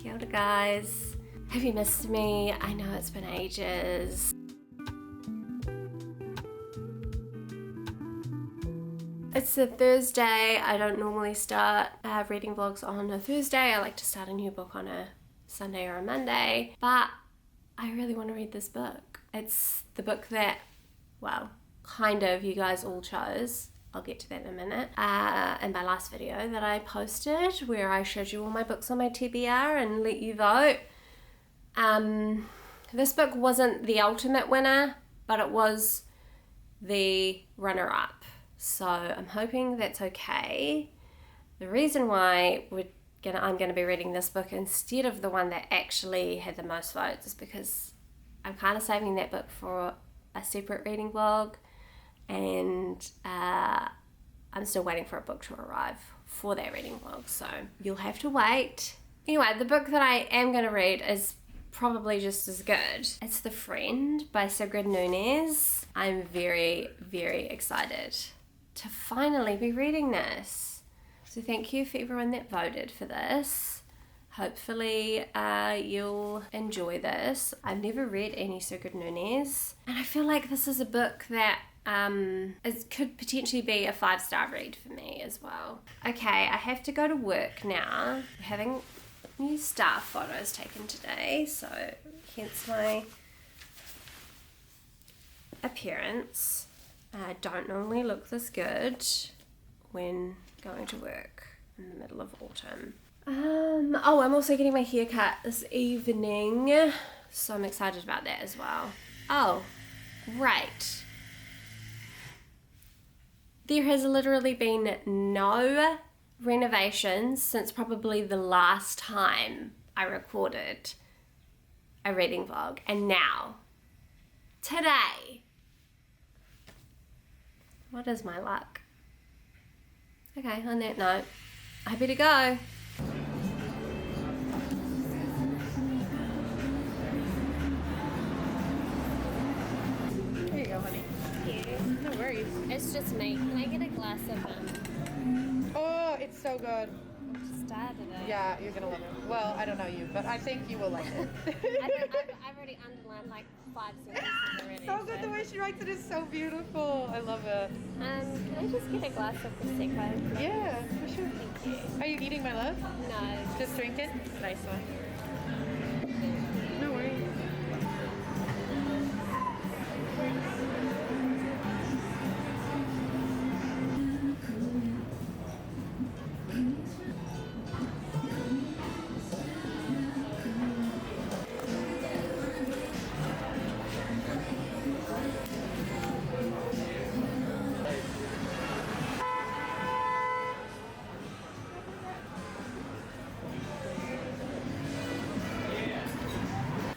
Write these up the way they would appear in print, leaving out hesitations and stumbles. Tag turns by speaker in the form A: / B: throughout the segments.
A: Kia ora guys. Have you missed me? I know it's been ages. It's a Thursday. I don't normally start reading vlogs on a Thursday. I like to start a new book on a Sunday or a Monday. But I really want to read this book. It's the book that, well, kind of you guys all chose. I'll get to that in a minute. In my last video that I posted where I showed you all my books on my TBR and let you vote. This book wasn't the ultimate winner, but it was the runner-up. So I'm hoping that's okay. The reason why I'm gonna be reading this book instead of the one that actually had the most votes is because I'm kind of saving that book for a separate reading vlog, and I'm still waiting for a book to arrive for that reading vlog, so you'll have to wait. Anyway, the book that I am going to read is probably just as good. It's The Friend by Sigrid Nunez. I'm very, very excited to finally be reading this. So thank you for everyone that voted for this. Hopefully you'll enjoy this. I've never read any Sigrid Nunez, and I feel like this is a book that it could potentially be a 5-star read for me as well. Okay, I have to go to work now. We're having new staff photos taken today, so hence my appearance. I don't normally look this good when going to work in the middle of autumn. Oh, I'm also getting my hair cut this evening, so I'm excited about that as well. Oh, right. There has literally been no renovations since probably the last time I recorded a reading vlog, and now, today, what is my luck? Okay, on that note, I better go.
B: Here you go, honey.
A: Thank you.
B: No worries.
A: It's just me. Can I get a glass of
B: Oh, it's so good.
A: started it?
B: Yeah, you're gonna love it. Well, I don't know you, but I think you will like it.
A: I've already underlined like 5 sentences already.
B: So good, the way she writes it is so beautiful. I love it.
A: Can I just get a glass of Prosecco?
B: Yeah, for sure.
A: Thank you.
B: Are you eating, my love?
A: No.
B: Just drink it. Nice one. No worries.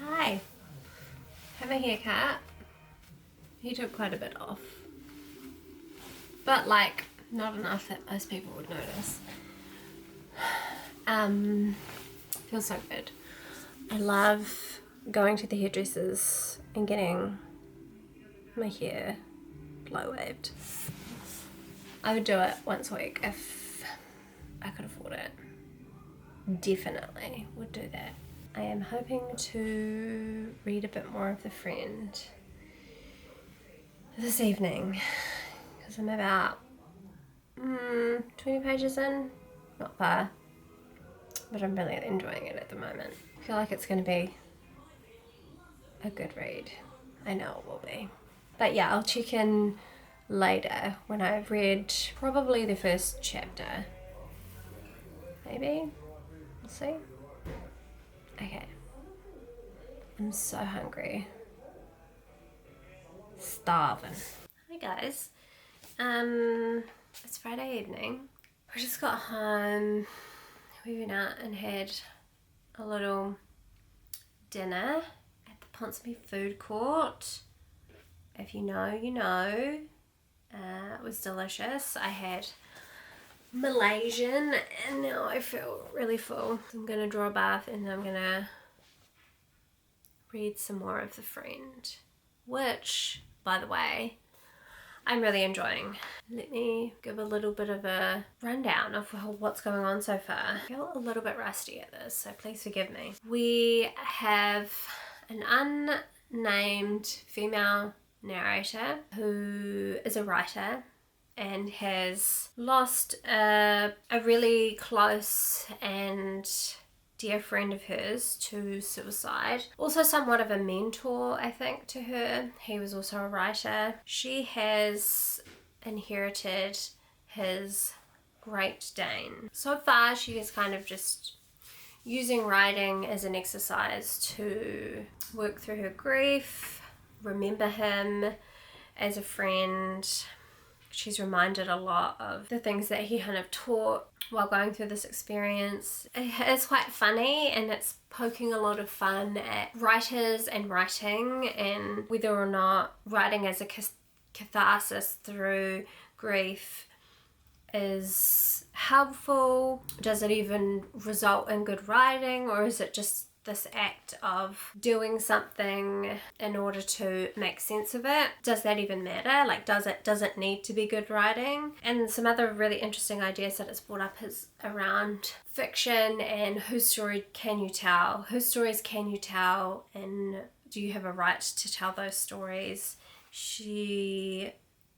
A: Hi. Have a haircut. He took quite a bit off. But like, not enough that most people would notice. Feels so good. I love going to the hairdressers and getting my hair blow waved. I would do it once a week if I could afford it. Definitely would do that. I am hoping to read a bit more of The Friend this evening because I'm about 20 pages in, not far, but I'm really enjoying it at the moment. I feel like it's going to be a good read. I know it will be. But yeah, I'll check in later when I've read probably the first chapter. Maybe? We'll see. Okay. I'm so hungry. Starving. Hi guys. It's Friday evening. We just got home. We went out and had a little dinner at the Ponsonby food court. If you know, you know. It was delicious. I had Malaysian and now I feel really full. I'm gonna draw a bath and then I'm gonna read some more of The Friend, which, by the way, I'm really enjoying. Let me give a little bit of a rundown of what's going on so far. I feel a little bit rusty at this, so please forgive me. We have an unnamed female narrator who is a writer and has lost a really close and dear friend of hers to suicide. Also somewhat of a mentor, I think, to her. He was also a writer. She has inherited his Great Dane. So far, she is kind of just using writing as an exercise to work through her grief, remember him as a friend. She's reminded a lot of the things that he kind of taught while going through this experience. It's quite funny, and it's poking a lot of fun at writers and writing, and whether or not writing as a catharsis through grief is helpful. Does it even result in good writing, or is it just this act of doing something in order to make sense of it? Does that even matter? Like, does it need to be good writing? And some other really interesting ideas that it's brought up is around fiction and whose story can you tell? Whose stories can you tell, and do you have a right to tell those stories? She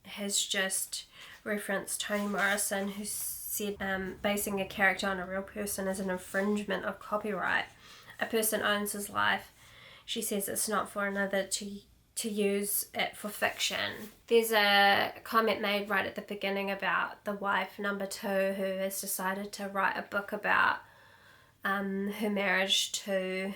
A: has just referenced Toni Morrison, who said basing a character on a real person is an infringement of copyright. A person owns his life. She says it's not for another to use it for fiction. There's a comment made right at the beginning about the wife number 2 who has decided to write a book about her marriage to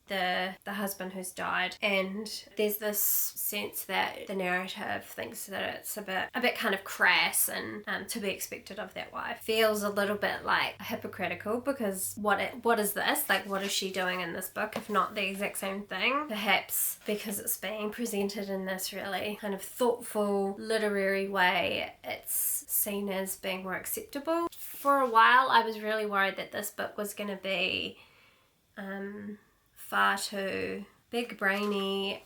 A: the husband who's died, and there's this sense that the narrative thinks that it's a bit kind of crass and to be expected of that wife. Feels a little bit like hypocritical, because what is this? Like, what is she doing in this book if not the exact same thing? Perhaps because it's being presented in this really kind of thoughtful literary way, it's seen as being more acceptable. For a while I was really worried that this book was going to be far too big brainy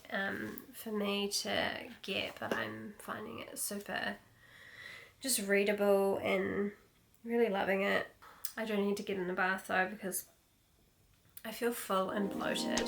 A: for me to get, but I'm finding it super just readable and really loving it. I don't need to get in the bath though, because I feel full and bloated.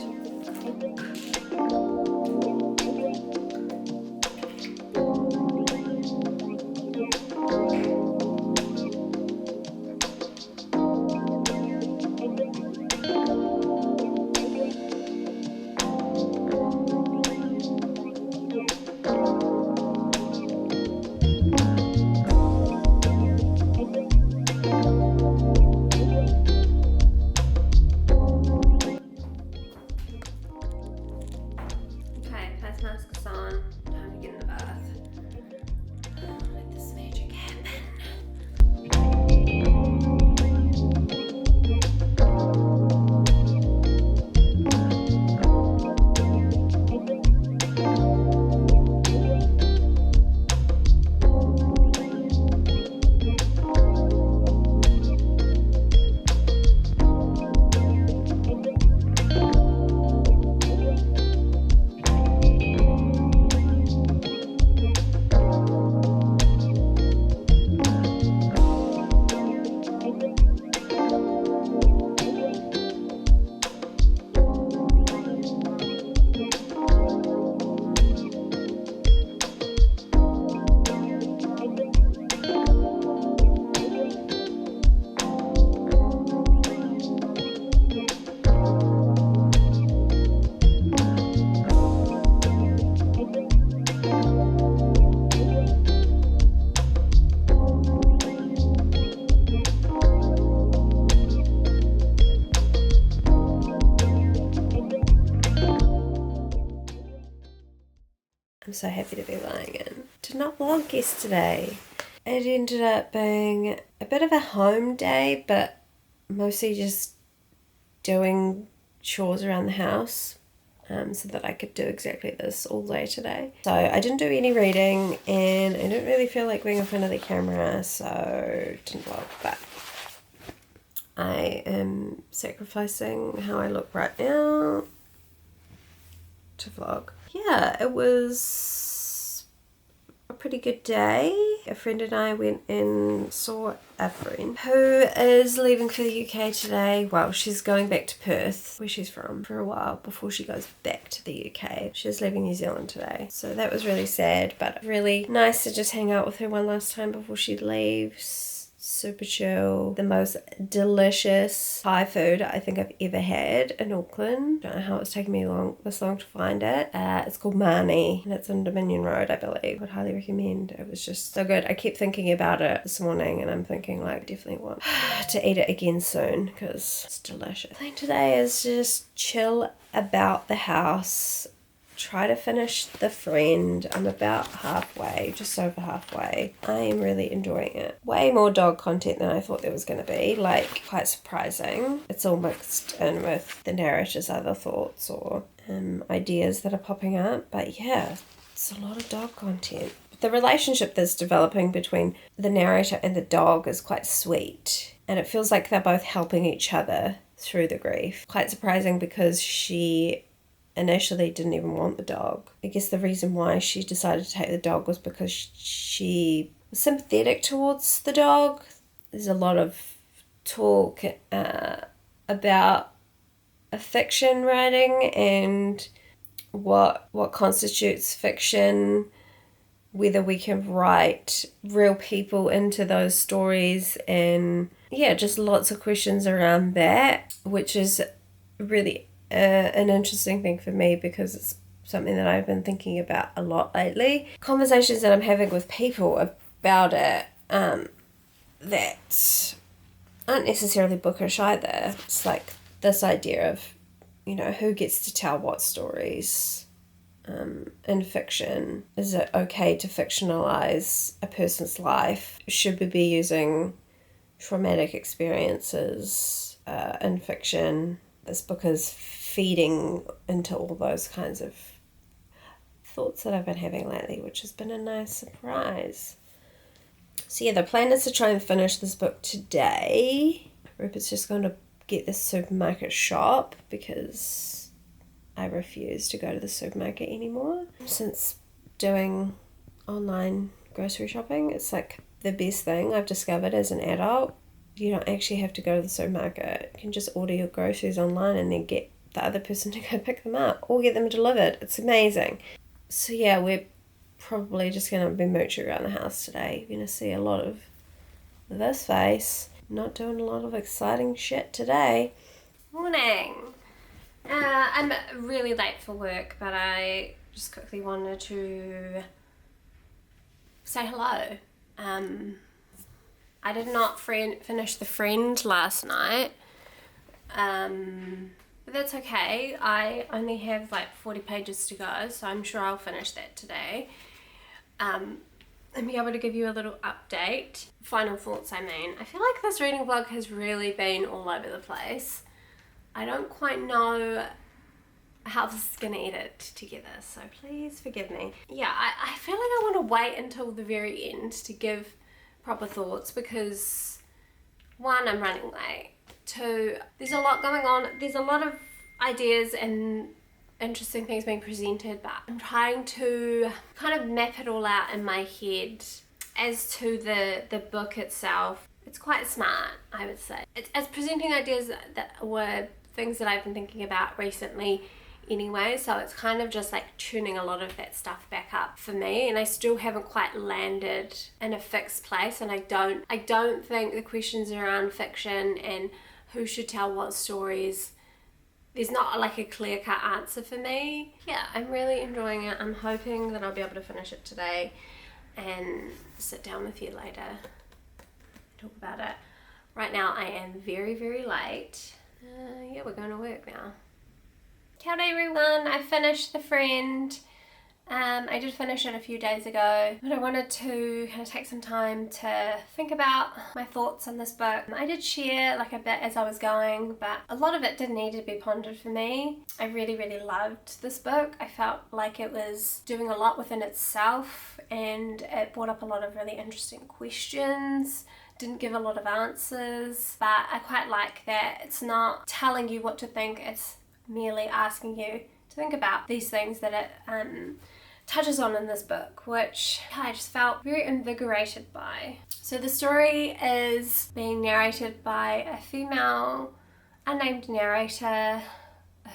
A: I'm so happy to be lying in. Did not vlog yesterday. It ended up being a bit of a home day, but mostly just doing chores around the house so that I could do exactly this all day today. So I didn't do any reading, and I didn't really feel like being in front of the camera, so didn't vlog, but I am sacrificing how I look right now to vlog. Yeah, it was a pretty good day. A friend and I went and saw a friend who is leaving for the UK today. Well, she's going back to Perth, where she's from, for a while before she goes back to the UK. She's leaving New Zealand today. So that was really sad, but really nice to just hang out with her one last time before she leaves. Super chill. The most delicious Thai food I think I've ever had in Auckland. Don't know how it's taken me this long to find it. It's called Mani and it's on Dominion Road, I believe. Would highly recommend. It was just so good. I kept thinking about it this morning and I'm thinking like definitely want to eat it again soon because it's delicious. I think today is just chill about the house. Try to finish The Friend. I'm about halfway, just over halfway. I am really enjoying it. Way more dog content than I thought there was going to be, like quite surprising. It's all mixed in with the narrator's other thoughts or ideas that are popping up, but yeah, it's a lot of dog content. The relationship that's developing between the narrator and the dog is quite sweet, and it feels like they're both helping each other through the grief. Quite surprising because she initially didn't even want the dog. I guess the reason why she decided to take the dog was because she was sympathetic towards the dog. There's a lot of talk about a fiction writing and what constitutes fiction, whether we can write real people into those stories, and yeah, just lots of questions around that, which is really an interesting thing for me because it's something that I've been thinking about a lot lately. Conversations that I'm having with people about it that aren't necessarily bookish either. It's like this idea of, you know, who gets to tell what stories in fiction. Is it okay to fictionalize a person's life? Should we be using traumatic experiences in fiction? This book is feeding into all those kinds of thoughts that I've been having lately, which has been a nice surprise. So yeah, the plan is to try and finish this book today. Rupert's just going to get the supermarket shop because I refuse to go to the supermarket anymore. Since doing online grocery shopping, it's like the best thing I've discovered as an adult. You don't actually have to go to the supermarket. You can just order your groceries online and then get the other person to go pick them up or get them delivered. It's amazing. So yeah, we're probably just going to be mooching around the house today. You're going to see a lot of this face. Not doing a lot of exciting shit today. Morning. I'm really late for work, but I just quickly wanted to say hello. I did not finish The Friend last night, but that's okay. I only have like 40 pages to go, so I'm sure I'll finish that today. And be able to give you a little update. Final thoughts, I mean. I feel like this reading vlog has really been all over the place. I don't quite know how this is going to edit together, so please forgive me. Yeah, I feel like I want to wait until the very end to give proper thoughts because one, I'm running late. Two, there's a lot going on. There's a lot of ideas and interesting things being presented, but I'm trying to kind of map it all out in my head. As to the book itself, it's quite smart, I would say. It's presenting ideas that were things that I've been thinking about recently anyway, so it's kind of just like tuning a lot of that stuff back up for me, and I still haven't quite landed in a fixed place, and I don't think the questions around fiction and who should tell what stories, there's not like a clear-cut answer for me. Yeah, I'm really enjoying it. I'm hoping that I'll be able to finish it today and sit down with you later, talk about it. Right now I am very, very late. Yeah, we're going to work now. Kia ora everyone, I finished The Friend. I did finish it a few days ago, but I wanted to kind of take some time to think about my thoughts on this book. I did share like a bit as I was going, but a lot of it did need to be pondered for me. I really, really loved this book. I felt like it was doing a lot within itself, and it brought up a lot of really interesting questions. Didn't give a lot of answers, but I quite like that it's not telling you what to think, it's merely asking you to think about these things that it touches on in this book, which I just felt very invigorated by. So the story is being narrated by a female unnamed narrator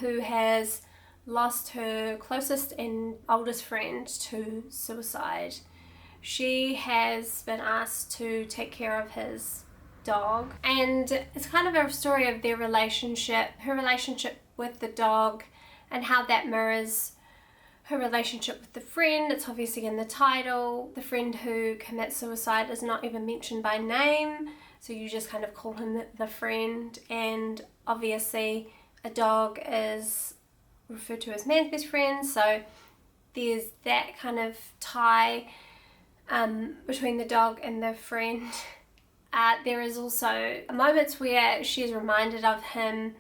A: who has lost her closest and oldest friend to suicide. She has been asked to take care of his dog, and it's kind of a story of their relationship, her relationship with the dog, and how that mirrors her relationship with the friend. It's obviously in the title. The friend who commits suicide is not even mentioned by name, so you just kind of call him the friend, and obviously a dog is referred to as man's best friend, so there's that kind of tie between the dog and the friend. There is also moments where she is reminded of him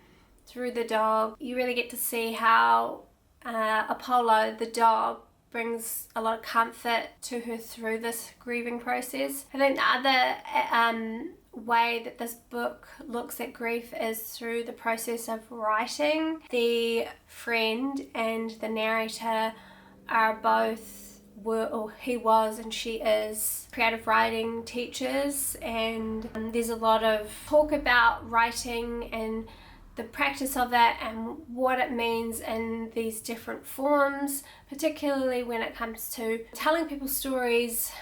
A: through the dog. You really get to see how Apollo, the dog, brings a lot of comfort to her through this grieving process. I think the other way that this book looks at grief is through the process of writing. The friend and the narrator are both he was and she is creative writing teachers, and there's a lot of talk about writing and the practice of it and what it means in these different forms, particularly when it comes to telling people stories,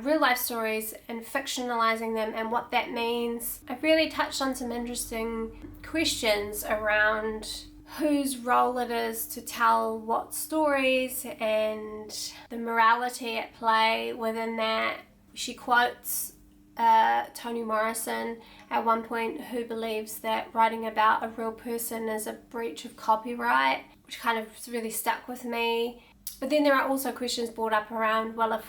A: real life stories, and fictionalizing them and what that means. I've really touched on some interesting questions around whose role it is to tell what stories and the morality at play within that. She quotes Toni Morrison at one point, who believes that writing about a real person is a breach of copyright, which kind of really stuck with me. But then there are also questions brought up around, well, if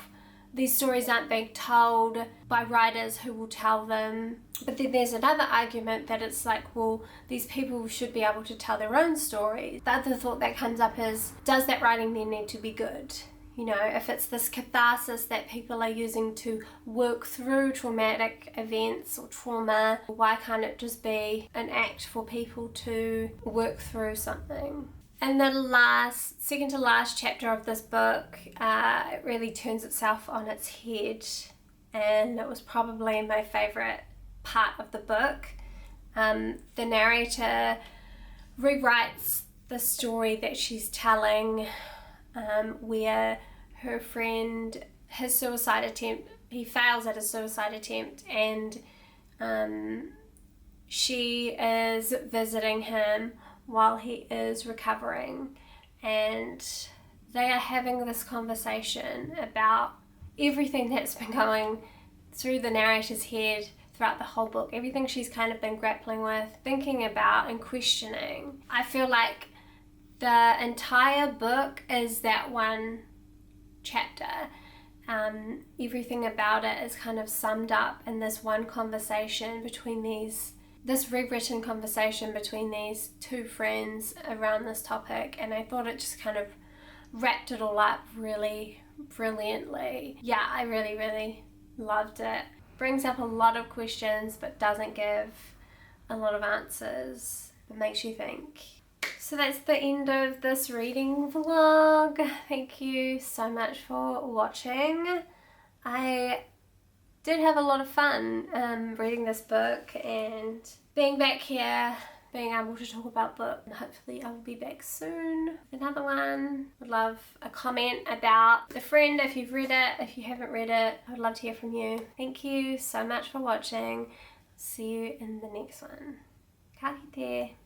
A: these stories aren't being told by writers, who will tell them? But then there's another argument that it's like, well, these people should be able to tell their own stories. The other thought that comes up is, does that writing then need to be good? You know, if it's this catharsis that people are using to work through traumatic events or trauma, why can't it just be an act for people to work through something? And the second to last chapter of this book, it really turns itself on its head, and it was probably my favourite part of the book. The narrator rewrites the story that she's telling, where her friend, his suicide attempt, he fails at his suicide attempt, and she is visiting him while he is recovering, and they are having this conversation about everything that's been going through the narrator's head throughout the whole book, everything she's kind of been grappling with, thinking about and questioning. I feel like the entire book is that one chapter. Everything about it is kind of summed up in this one conversation between this rewritten conversation between these two friends around this topic, and I thought it just kind of wrapped it all up really brilliantly. Yeah, I really, really loved it. Brings up a lot of questions but doesn't give a lot of answers. It makes you think. So that's the end of this reading vlog. Thank you so much for watching. I did have a lot of fun reading this book and being back here, being able to talk about books. Hopefully I will be back soon with another one. Would love a comment about The Friend if you've read it. If you haven't read it, I would love to hear from you. Thank you so much for watching. See you in the next one. Ka kite.